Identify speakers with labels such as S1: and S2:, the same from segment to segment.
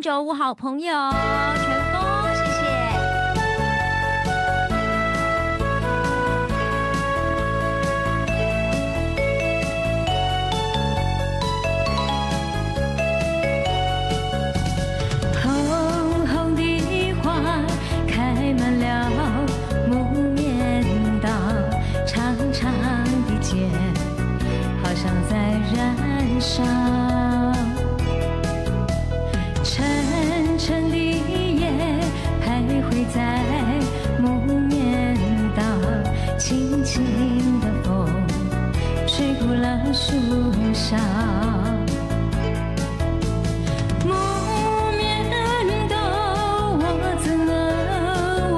S1: 95好朋友全峰，谢谢。
S2: 红红的花开满了木棉道，长长的剑好像在燃烧。沉沉的夜徘徊在木棉道，轻轻的风吹过了树梢。木棉道，我怎能忘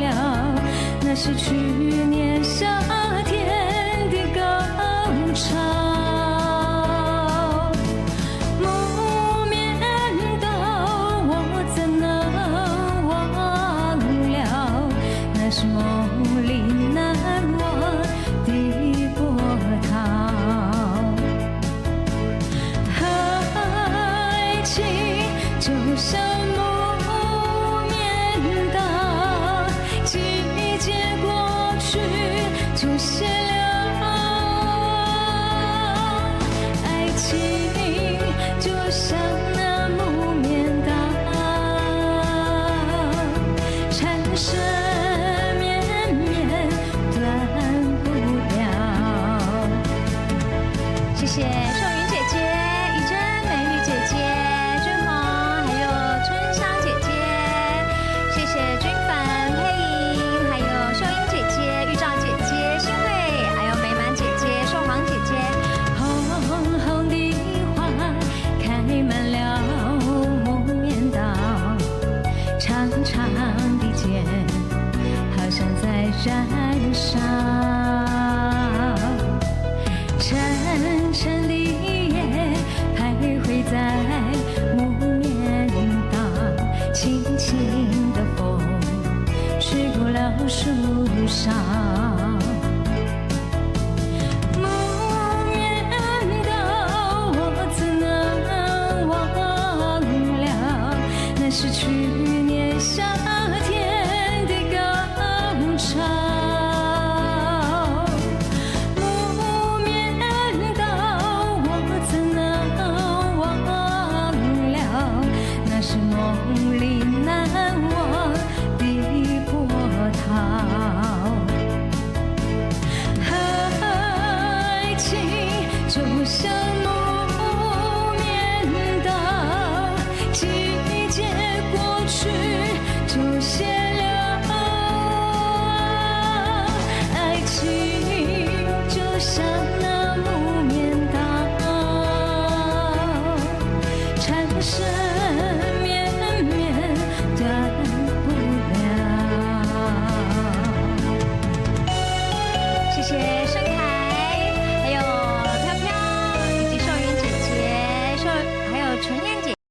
S2: 了？那是去年夏天的高潮。是梦里难忘的波涛，爱情就像木棉道，季节过去就谢了。爱情就像那木棉道，缠身谢谢秀云姐姐、玉珍、美玉姐姐、君萌，还有春香姐姐，谢谢君凡、佩莹，还有秀英姐姐、玉照姐姐、新慧，还有美满姐姐、寿黄姐姐。红红的花开满了木棉道，长长的剑好像在燃烧。沉沉的夜徘徊在木棉道，轻轻的风吹过了树梢。木棉道，我怎能忘了？那是去年夏天的高潮。是梦里难忘的波涛，爱情就像木棉道，季节过去就谢了。爱情就像那木棉道，缠身